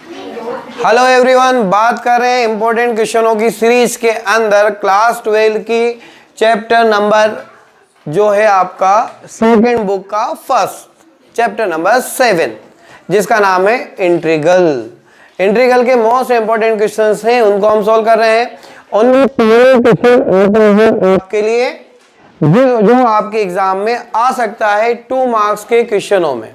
Hello everyone, बात कर रहे हैं इंपॉर्टेंट क्वेश्चनों की सीरीज के अंदर क्लास 12 की चैप्टर नंबर जो है आपका सेकंड बुक का फर्स्ट चैप्टर नंबर 7 जिसका नाम है इंटीग्रल। इंटीग्रल के मोस्ट इंपॉर्टेंट क्वेश्चंस हैं, उनको हम सॉल्व कर रहे हैं। ओनली क्वेश्चन आपके लिए जो आपके एग्जाम में आ सकता है 2 मार्क्स के क्वेश्चनों में।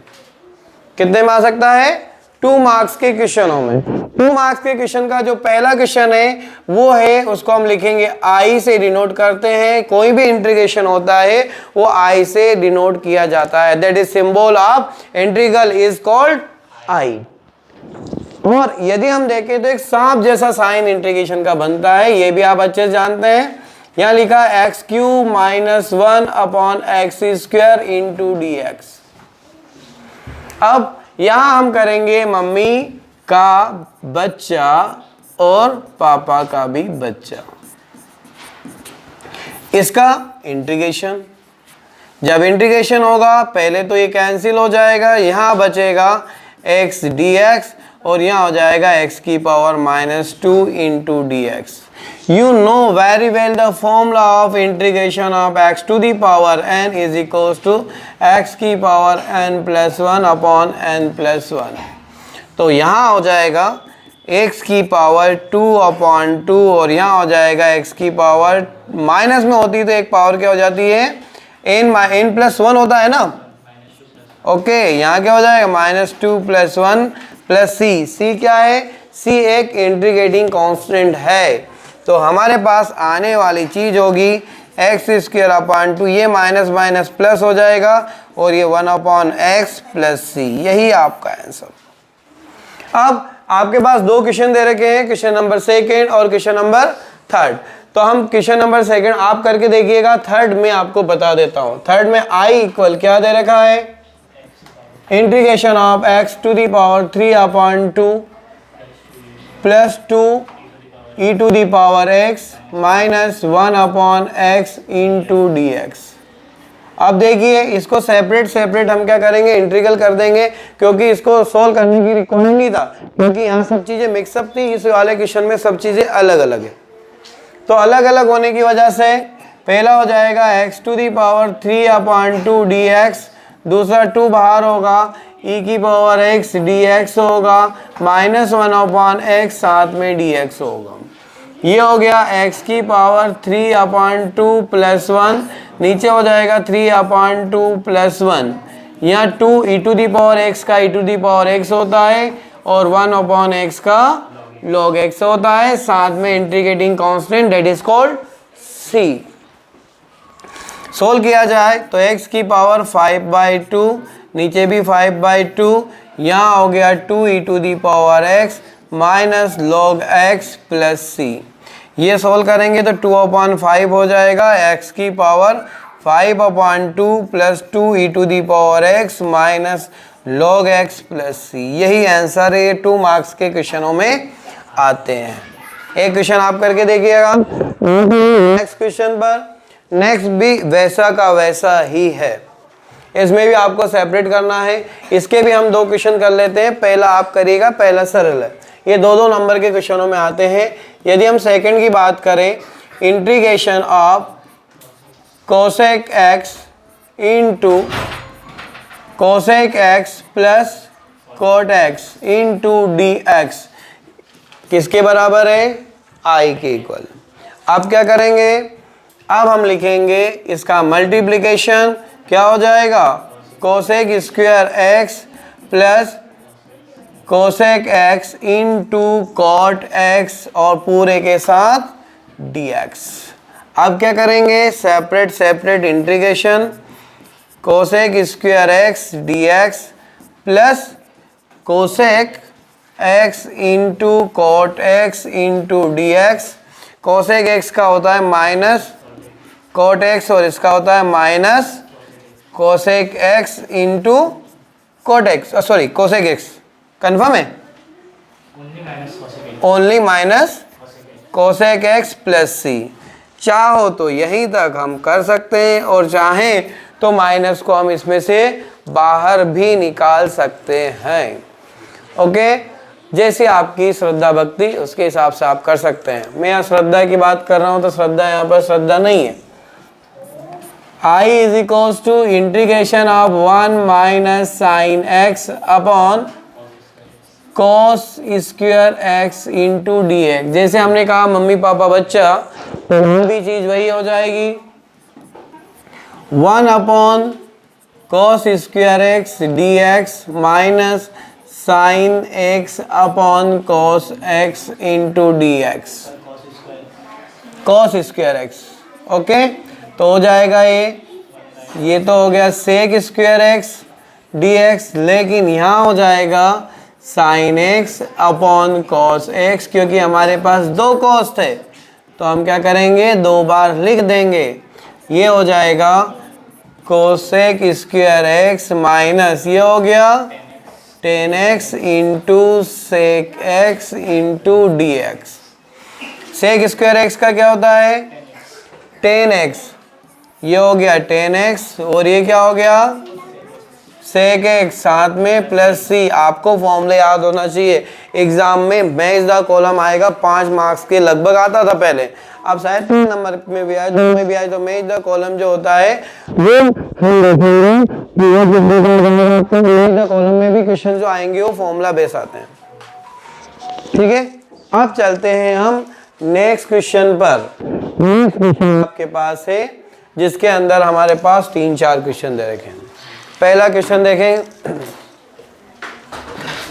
कितने में आ सकता है? 2 मार्क्स के क्वेश्चनों में। 2 मार्क्स के क्वेश्चन का जो पहला क्वेश्चन है वो है, उसको हम लिखेंगे आई से डिनोट करते हैं। कोई भी इंटीग्रेशन होता है वो आई से डिनोट किया जाता है। That is symbol of integral is called I. और यदि हम देखें तो एक सांप जैसा साइन इंटीग्रेशन का बनता है, ये भी आप अच्छे से जानते हैं। यहां लिखा x cube minus 1 upon x square into D x. अब यहां हम करेंगे मम्मी का बच्चा और पापा का भी बच्चा, इसका इंटीग्रेशन। जब इंटीग्रेशन होगा पहले तो ये कैंसिल हो जाएगा, यहां बचेगा एक्स डी एक्स और यहां हो जाएगा एक्स की power minus 2 into D x. You know very well the formula of integration of x to the power n is equals to x की power n plus 1 upon n plus 1। तो यहाँ हो जाएगा x की power 2 upon 2 और यहाँ हो जाएगा x की पावर माइनस में होती तो एक पावर क्या हो जाती है? n plus 1 होता है ना। ओके, यहाँ क्या हो जाएगा? माइनस 2 plus 1 plus c क्या है? c एक इंटीग्रेटिंग कांस्टेंट है। तो हमारे पास आने वाली चीज होगी एक्स स्क्वायर अपॉन 2, ये माइनस माइनस प्लस हो जाएगा और ये 1 अपॉन एक्स प्लस सी। यही आपका आंसर। अब आपके पास 2 क्वेश्चन दे रखे हैं, क्वेश्चन नंबर 2 और क्वेश्चन नंबर 3। तो हम क्वेश्चन नंबर 2 आप करके देखिएगा, 3 में आपको बता देता हूं। 3 में आई इक्वल क्या दे रखा है? Integration of x to the power 3 upon 2 plus 2 e to the power x minus 1 upon x into D x. अब देखिए इसको सेपरेट हम क्या करेंगे? इंटीग्रल कर देंगे, क्योंकि इसको सोल्व करने की रिक्वायरमेंट नहीं था, क्योंकि यहाँ सब चीज़ें मिक्सअप थी। इस वाले क्वेश्चन में सब चीज़ें अलग अलग है। तो अलग अलग होने की वजह से पहला हो जाएगा x to the power 3 upon 2 d x, दूसरा 2 बाहर होगा, e की पावर x डी एक्स होगा, माइनस 1 अपॉन x साथ में डी एक्स होगा। ये हो गया x की पावर 3 अपॉन 2 प्लस 1, नीचे हो जाएगा 3 अपॉन 2 प्लस 1। यहाँ 2 e to the power x का ई टू दी पावर x होता है और 1 अपॉन x का log x होता है, साथ में integrating constant that is called c। Solve किया जाए तो x की पावर 5/2, नीचे भी 5/2, यहाँ हो गया 2 e to the power x minus log x plus C. ये सोल्व करेंगे तो 2 अपॉन 5 हो जाएगा, x की power 5 upon 2 plus 2 e to the power x minus log x plus C. यही आंसर है, 2 मार्क्स के क्वेश्चनों में आते हैं। एक क्वेश्चन आप करके देखिएगा नेक्स्ट क्वेश्चन पर। नेक्स्ट भी वैसा का वैसा ही है, इसमें भी आपको सेपरेट करना है। इसके भी हम 2 क्वेश्चन कर लेते हैं। पहला आप करिएगा, पहला सरल है, ये 2 नंबर के क्वेश्चनों में आते हैं। यदि हम सेकंड की बात करें, integration of cosec x into cosec x plus cot x into D x किसके बराबर है? आई के इक्वल। अब क्या करेंगे? अब हम लिखेंगे इसका मल्टीप्लिकेशन। क्या हो जाएगा? Cosec square x plus cosec x into cot x और पूरे के साथ डी एक्स। अब क्या करेंगे? Separate integration cosec square x d x plus cosec x into cot x into D x. Cosec x का होता है माइनस कॉट एक्स और इसका होता है minus cosec x into cot x, sorry cosec x. Confirm है? Only minus cosec x plus C. चाहो तो यहीं तक हम कर सकते हैं और चाहें तो माइनस को हम इसमें से बाहर भी निकाल सकते हैं। ओके, जैसी आपकी श्रद्धा भक्ति उसके हिसाब से आप कर सकते हैं। मैं यहाँ श्रद्धा की बात कर रहा हूँ तो श्रद्धा यहाँ पर श्रद्धा नहीं है। I is equals to integration of 1 minus sine x upon cos square x into D x. जैसे हमने कहा मम्मी पापा बच्चा, तो भी चीज वही हो जाएगी 1 upon cos square x d x minus sine x upon cos x into D x, cos square x. Okay, तो हो जाएगा ये तो हो गया sec square x d x, लेकिन यहाँ हो जाएगा sine x upon cos x, क्योंकि हमारे पास दो कॉस थे तो हम क्या करेंगे, दो बार लिख देंगे। ये हो जाएगा कोसेक स्क्वायर एक्स माइनस ये हो गया tan x into sec x into D x. Sec square x का क्या होता है, टेन एक्स, ये हो गया टेन एक्स और ये क्या हो गया सेक एक्स, साथ में प्लस सी। आपको फॉर्मूला याद होना चाहिए, एग्जाम में मैच द कॉलम आएगा 5 मार्क्स के लगभग आता था पहले, अब शायद 3 नंबर में भी आए, 2 में भी आए। तो मैच द कॉलम जो होता है वो हम देखेंगे, मैच द कॉलम में भी क्वेश्चन जो आएंगे वो फॉर्मूला बेस आते हैं। ठीक है, अब चलते हैं हम नेक्स्ट क्वेश्चन पर। नेक्स्ट क्वेश्चन आपके पास है जिसके अंदर हमारे पास 3-4 क्वेश्चन दे रखे हैं। पहला क्वेश्चन देखें,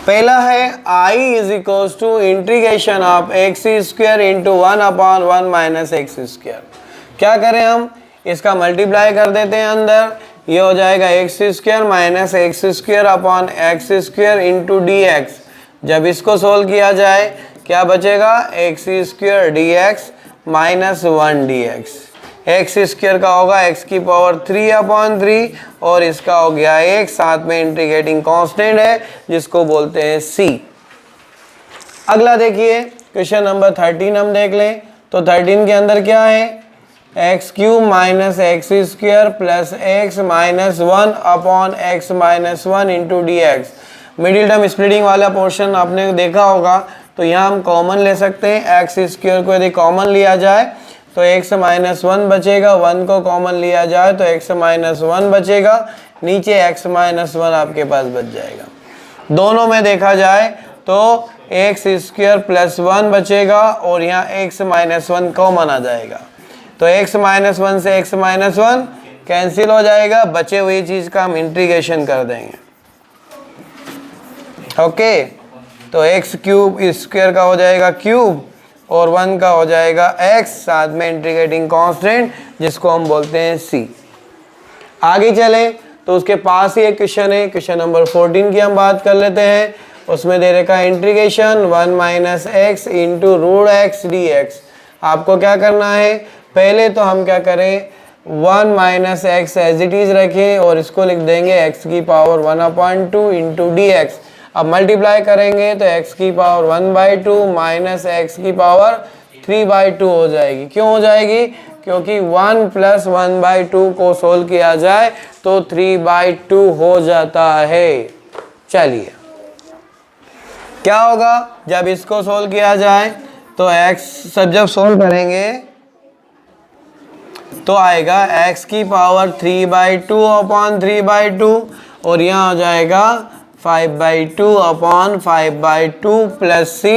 पहला है I is equal to integration of x square into 1 upon 1 minus x square. क्या करें, हम इसका मल्टीप्लाई कर देते हैं अंदर, ये हो जाएगा x square minus x square upon x square into D x. जब इसको सोल्व किया जाए क्या बचेगा, x square D x minus 1 d x. X square का होगा एक्स की पावर 3 अपॉन 3 और इसका हो गया एक, साथ में इंटीग्रेटिंग कांस्टेंट है जिसको बोलते हैं c। अगला देखिए क्वेश्चन नंबर 13 हम देख लें, तो 13 के अंदर क्या है, x cube minus x square plus x minus 1 upon x minus 1 into D x. Middle term splitting वाला पोर्शन आपने देखा होगा, तो यहाँ हम कॉमन ले सकते हैं। एक्स स्क्वायर को यदि कॉमन लिया जाए तो x माइनस 1 बचेगा, 1 को कॉमन लिया जाए तो x माइनस 1 बचेगा, नीचे x माइनस 1 आपके पास बच जाएगा। दोनों में देखा जाए तो एक्स स्क्वायर प्लस 1 बचेगा और यहाँ x माइनस 1 कॉमन आ जाएगा, तो x माइनस 1 से x माइनस 1 कैंसिल हो जाएगा, बचे हुई चीज़ का हम इंटीग्रेशन कर देंगे। ओके, तो एक्स क्यूब स्क्वायर का हो जाएगा क्यूब और 1 का हो जाएगा x, साथ में इंटीग्रेटिंग कांस्टेंट जिसको हम बोलते हैं c। आगे चलें तो उसके पास ही एक क्वेश्चन है, क्वेश्चन नंबर 14 की हम बात कर लेते हैं। उसमें दे रखा है integration 1 minus x into root x d x. आपको क्या करना है, पहले तो हम क्या करें, 1 minus x as it is रखें और इसको लिख देंगे x की पावर 1/2 इंटू डी एक्स। अब मल्टीप्लाई करेंगे तो x की पावर 1/2 माइनस एक्स की पावर 3/2 हो जाएगी। क्यों हो जाएगी, क्योंकि 1 प्लस 1/2 को सोल्व किया जाए तो 3/2 हो जाता है। चलिए क्या होगा, जब इसको सोल्व किया जाए तो x सब जब सोल्व करेंगे तो आएगा x की पावर 3/2 अपॉन 3/2 और यहाँ हो जाएगा 5/2 अपॉन 5/2 प्लस c।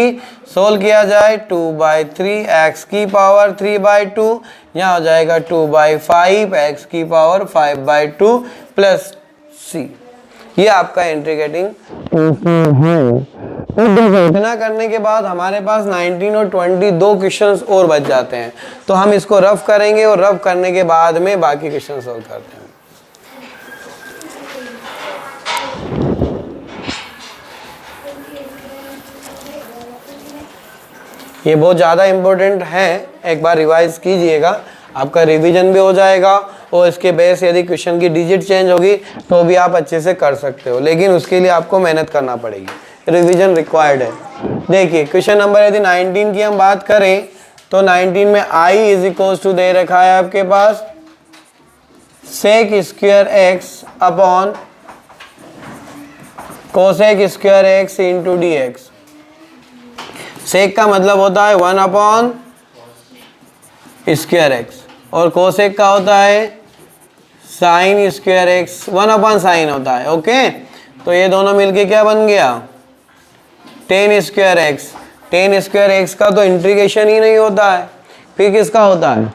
सोल्व किया जाए 2/3 x की पावर 3/2, यहाँ हो जाएगा 2/5 x की पावर 5/2 प्लस c। ये आपका इंटीग्रेटिंग है। इतना करने के बाद हमारे पास 19 और 20 दो क्वेश्चंस और बच जाते हैं, तो हम इसको रफ करेंगे और रफ करने के बाद में बाकी क्वेश्चन सोल्व करते हैं। ये बहुत ज़्यादा इम्पोर्टेंट है, एक बार रिवाइज कीजिएगा, आपका रिवीजन भी हो जाएगा और इसके बेस यदि क्वेश्चन की डिजिट चेंज होगी तो भी आप अच्छे से कर सकते हो, लेकिन उसके लिए आपको मेहनत करना पड़ेगी, रिवीजन रिक्वायर्ड है। देखिए क्वेश्चन नंबर यदि 19 की हम बात करें तो 19 में I इज इक्वल टू दे रखा है आपके पास sec square x upon cosec square x into D x. Sec का मतलब होता है 1 अपॉन स्क्वायर एक्स, और कोसेक का होता है sine square x, 1 upon sine होता है। ओके, तो ये दोनों मिलके क्या बन गया, ten square x. Ten square x का तो इंटीग्रेशन ही नहीं होता है, फिर किसका होता है,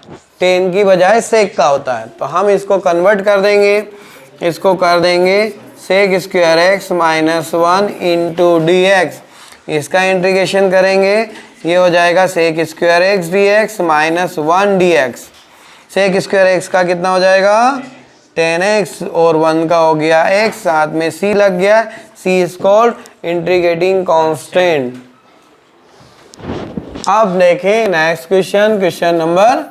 टेन की बजाय सेक का होता है। तो हम इसको कन्वर्ट कर देंगे, इसको कर देंगे sec square x minus 1 into D x. इसका इंटीग्रेशन करेंगे, ये हो जाएगा sec square x d x minus 1 d x. Sec square x का कितना हो जाएगा 10x, और 1 का हो गया x, साथ में c लग गया, c is called integrating constant. अब देखें नेक्स्ट क्वेश्चन, क्वेश्चन नंबर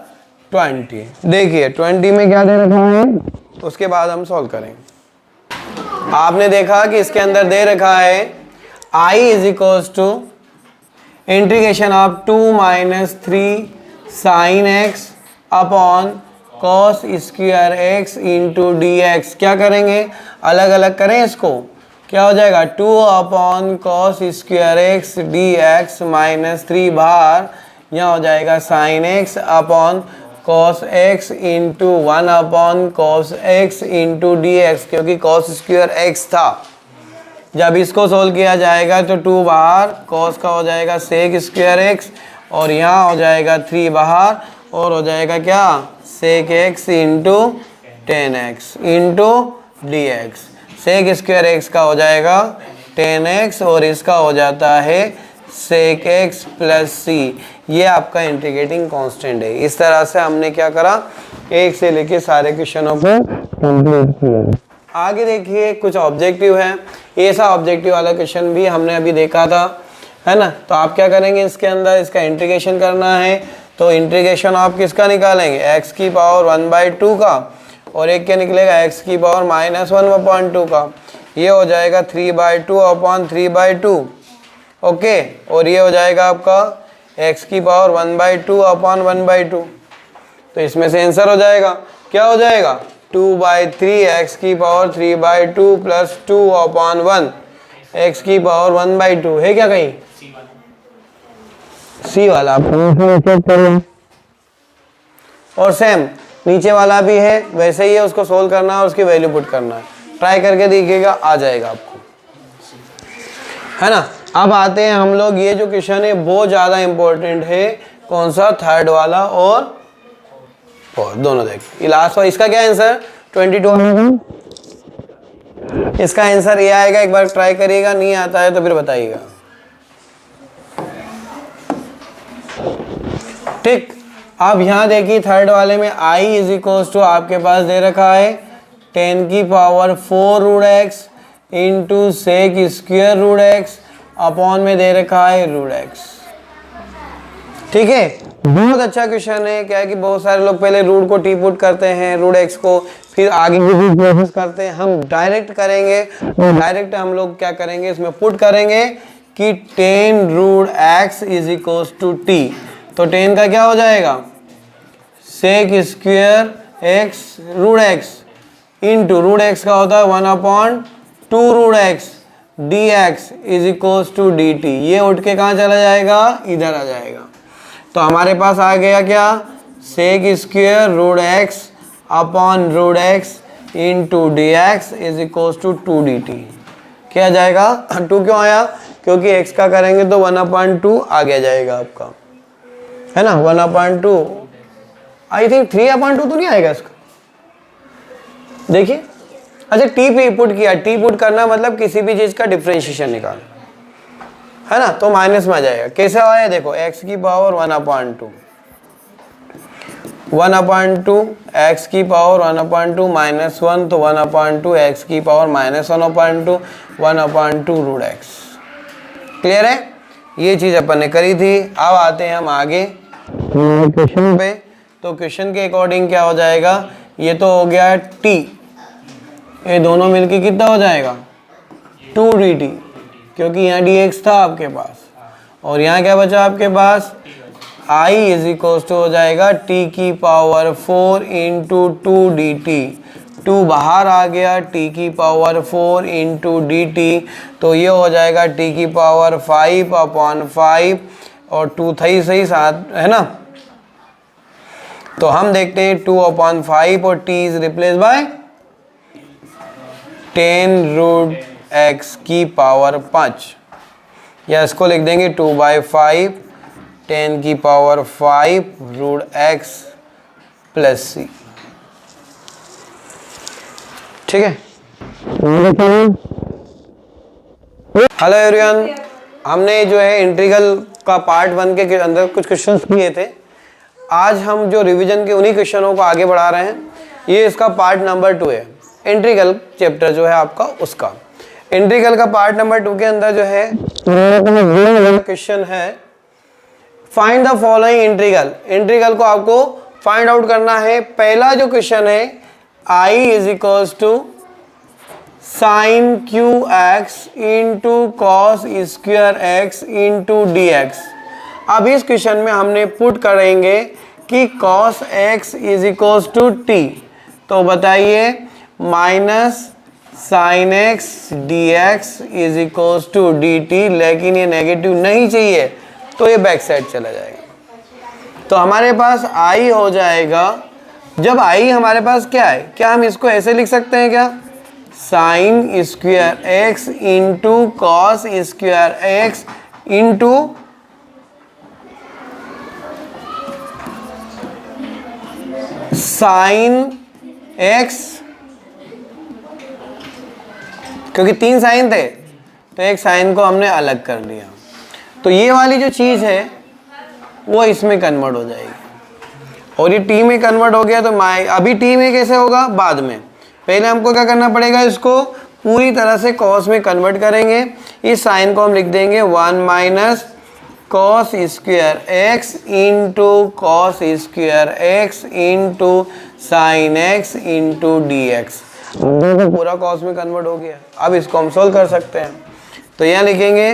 20। देखिए 20 में क्या दे रखा है, उसके बाद हम सॉल्व करेंगे। आपने देखा कि इसके अंदर दे रखा है i is equals to integration of 2 minus 3 sine x upon cos square x into D x. क्या करेंगे, अलग अलग करें इसको, क्या हो जाएगा 2 upon cos square x d x minus 3 बाहर, यहाँ हो जाएगा sine x upon cos x into 1 upon cos x into D x, क्योंकि कॉस स्क्वायर एक्स था। जब इसको सोल्व किया जाएगा तो 2 बाहर, कॉस का हो जाएगा सेक स्क्वायर एक्स, और यहाँ हो जाएगा 3 बाहर, और हो जाएगा क्या sec x into 10x into D x. Sec square x का हो जाएगा 10x, और इसका हो जाता है सेक एक्स प्लस सी। ये आपका इंटीग्रेटिंग कांस्टेंट है। इस तरह से हमने क्या करा, एक से लेके सारे क्वेश्चनों को कंप्लीट किया। आगे देखिए कुछ ऑब्जेक्टिव है, ऐसा ऑब्जेक्टिव वाला क्वेश्चन भी हमने अभी देखा था, है ना। तो आप क्या करेंगे, इसके अंदर इसका इंटीग्रेशन करना है, तो इंटीग्रेशन आप किसका निकालेंगे, x की पावर 1/2 का, और एक क्या निकलेगा x की पावर माइनस 1/2 का। ये हो जाएगा 3/2 अपॉन 3/2। ओके, और ये हो जाएगा आपका x की पावर 1/2 अपॉन 1/2। तो इसमें से आंसर हो जाएगा, क्या हो जाएगा 2/3 x की पावर 3/2 प्लस 2 अपॉन 1 x की पावर 1/2 है क्या कहीं, सी वाला आप चेक करें। और सेम नीचे वाला भी है, वैसे ही है, उसको सोल्व करना है, उसकी वैल्यू पुट करना है। ट्राई करके देखिएगा, आ जाएगा आपको, है ना। अब आते हैं हम लोग, ये जो क्वेश्चन है बहुत ज़्यादा इंपॉर्टेंट है। कौन सा, थर्ड वाला और दोनों देखिए। लास्ट वाला, इसका क्या आंसर 22 आएगा, इसका आंसर ये आएगा। एक बार ट्राई करिएगा, नहीं आता है तो फिर बताइएगा, ठीक। अब यहाँ देखिए थर्ड वाले में i इज इक्वल्स टू आपके पास दे रखा है 10 की power 4 root x into sec square root x upon में दे रखा है रूट एक्स। ठीक है, बहुत अच्छा क्वेश्चन है। क्या है कि बहुत सारे लोग पहले रूट को टी पुट करते हैं, रूट एक्स को, फिर आगे भी प्रोसेस करते हैं। हम डायरेक्ट करेंगे, डायरेक्ट हम लोग क्या करेंगे, इसमें पुट करेंगे कि 10 root x is equals to T. तो 10 का क्या हो जाएगा, sec square x root x into root x का होता है 1/2 root x d x is equals to d T. ये उठ के कहाँ चला जाएगा, इधर आ जाएगा। तो हमारे पास आ गया क्या, sec square root x upon root x into D x is equals to 2 d T. क्या जाएगा 2 क्यों आया, क्योंकि x का करेंगे तो 1/2 आगे जाएगा आपका, है ना। 1/2 आई थिंक 3/2 तो नहीं आएगा इसका, देखिए। अच्छा t पे पुट किया, t पुट करना मतलब किसी भी चीज का डिफरेंशिएशन निकाल, है ना। तो माइनस में आ जाएगा। कैसे आया देखो, x की पावर 1/2 x की पावर 1/2 माइनस 1, तो 1/2 x की power minus 1/2 1/2 root x. Clear है, ये चीज अपन ने करी थी। अब आते हैं हम आगे क्वेश्चन पे। तो क्वेश्चन के अकॉर्डिंग क्या हो जाएगा, ये तो हो गया t, ये दोनों मिलके कितना हो जाएगा 2 dt, क्योंकि यहाँ dx था आपके पास, और यहाँ क्या बचा आपके पास i इज इक्वल टू हो जाएगा t की पावर 4 इंटू 2 dt। 2 बाहर आ गया, t की पावर 4 इंटू डी टी, तो ये हो जाएगा t की पावर 5/5 और 2 था ही सही साथ, है ना। तो हम देखते हैं 2/5 और t is replace by 10√x की पावर 5, या इसको लिख देंगे 2/5 10 की पावर 5√x प्लस c। ठीक है। हेलो एवरीवन, हमने जो है इंटीग्रल का पार्ट 1 के अंदर कुछ क्वेश्चंस किए थे। आज हम जो रिवीजन के उन्हीं क्वेश्चनों को आगे बढ़ा रहे हैं। ये इसका पार्ट नंबर 2 है, इंटीग्रल चैप्टर जो है आपका उसका। इंटीग्रल का पार्ट नंबर 2 के अंदर जो है क्वेश्चन है, find the following integral. Integral को आपको फाइंड आउट करना है। पहला जो क्वेश्चन है, I is equals to sine cube x into cos square x into D x. अब इस क्वेश्चन में हमने पुट करेंगे कि cos x is equals to T, तो बताइए minus sine x d x is equals to d T, लेकिन ये नेगेटिव नहीं चाहिए तो ये बैक साइड चला जाएगा। तो हमारे पास i हो जाएगा, जब i हमारे पास क्या है, क्या हम इसको ऐसे लिख सकते हैं क्या, sign square x into cos square x into sine x, क्योंकि 3 साइन थे तो एक साइन को हमने अलग कर लिया, तो ये वाली जो चीज है वो इसमें कन्वर्ट हो जाएगी। और ये टी में कन्वर्ट हो गया तो अभी टी में कैसे होगा, बाद में। पहले हमको क्या करना पड़ेगा, इसको पूरी तरह से कॉस में कन्वर्ट करेंगे। इस साइन को हम लिख देंगे 1 minus cos square x into cos square x into sine x into D x. पूरा कॉस में कन्वर्ट हो गया। अब इसको हम सोल्व कर सकते हैं, तो यहाँ लिखेंगे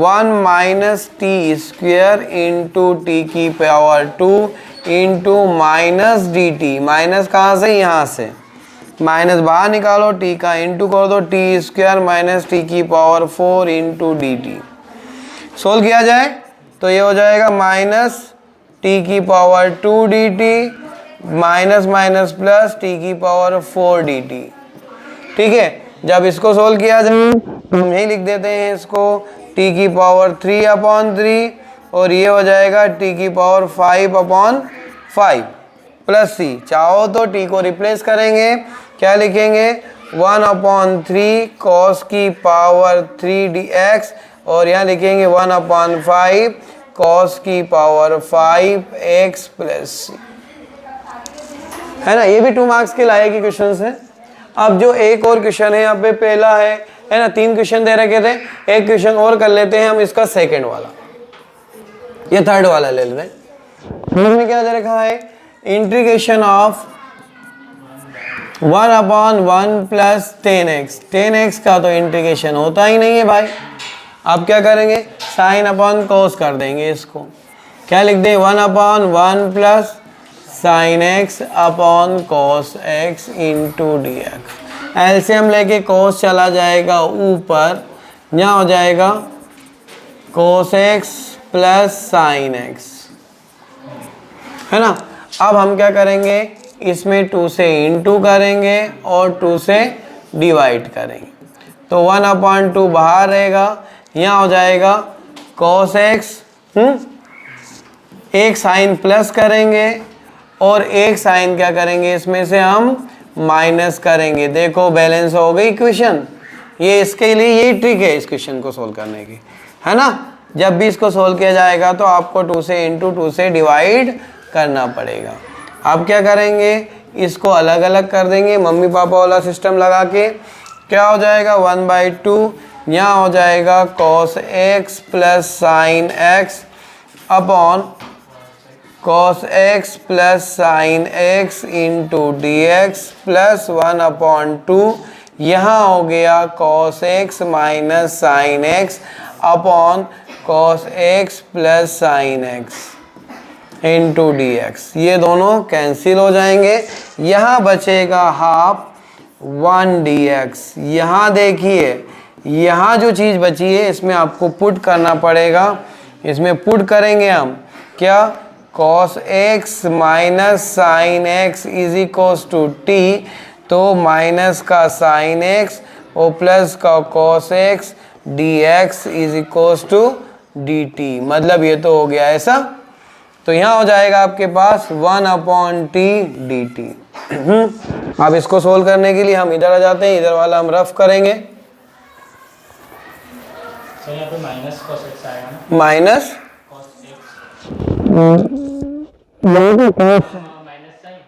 1 minus T square into T की power 2 into minus D T. Minus कहाँ से, यहाँ से माइनस बाहर निकालो, टी का इंटू कर दो, टी स्क्वायर माइनस टी की power 4 into D T. Solve किया जाए तो ये हो जाएगा माइनस टी की power 2 d T minus minus plus T की पावर 4 डी टी। ठीक है, जब इसको सोल्व किया जाए तो हम यही लिख देते हैं इसको टी की पावर 3/3 और ये हो जाएगा टी की पावर 5/5 प्लस सी। चाहो तो टी को रिप्लेस करेंगे, क्या लिखेंगे 1/3 कॉस की पावर 3 डी एक्स और यहाँ लिखेंगे 1/5 कॉस की पावर 5 एक्स प्लस सी, है ना। ये भी 2 मार्क्स के लायक क्वेश्चन है। अब जो एक और क्वेश्चन है यहाँ पे, पहला है ना, 3 क्वेश्चन दे रखे थे, एक क्वेश्चन और कर लेते हैं हम इसका सेकंड वाला, ये थर्ड वाला ले लेते हैं। इसमें क्या दे रखा है, integration of 1/1 plus 10x। 10x का तो इंटीग्रेशन होता ही नहीं है भाई। आप क्या करेंगे, साइन अपॉन कोस कर देंगे। इसको क्या लिख दें, 1/1 plus sign x upon cos x into D x. LCM लेके कोस चला जाएगा ऊपर, यहाँ हो जाएगा cos x plus sine x, है ना। अब हम क्या करेंगे, इसमें 2 से इंटू करेंगे और 2 से डिवाइड करेंगे, तो 1/2 बाहर रहेगा, यहाँ हो जाएगा cos x, एक साइन प्लस करेंगे और एक साइन क्या करेंगे, इसमें से हम माइनस करेंगे। देखो बैलेंस हो गई इक्वेशन। ये इसके लिए यही ट्रिक है इस क्वेश्चन को सोल्व करने की, है ना। जब भी इसको सोल्व किया जाएगा तो आपको 2 से इंटू 2 से डिवाइड करना पड़ेगा। आप क्या करेंगे, इसको अलग अलग कर देंगे मम्मी पापा वाला सिस्टम लगा के। क्या हो जाएगा 1/2, यहाँ हो जाएगा cos x plus sine x upon cos x plus sine x into D x plus 1/2, यहाँ हो गया cos x minus sine x upon cos x plus sine x into D x. ये दोनों कैंसिल हो जाएंगे, यहाँ बचेगा हाफ 1 dx। यहाँ देखिए, यहाँ जो चीज़ बची है इसमें आपको पुट करना पड़ेगा। इसमें पुट करेंगे हम क्या, cos x minus sine x is equals to t, तो माइनस का साइन x और प्लस का cos x dx is equals to dt। मतलब ये तो हो गया ऐसा। तो यहाँ हो जाएगा आपके पास 1/t dt। अब इसको सोल्व करने के लिए हम इधर आ जाते हैं, इधर वाला हम रफ करेंगे। तो यहाँ पे माइनस cos x आएगा ना, minus cos x minus minus sign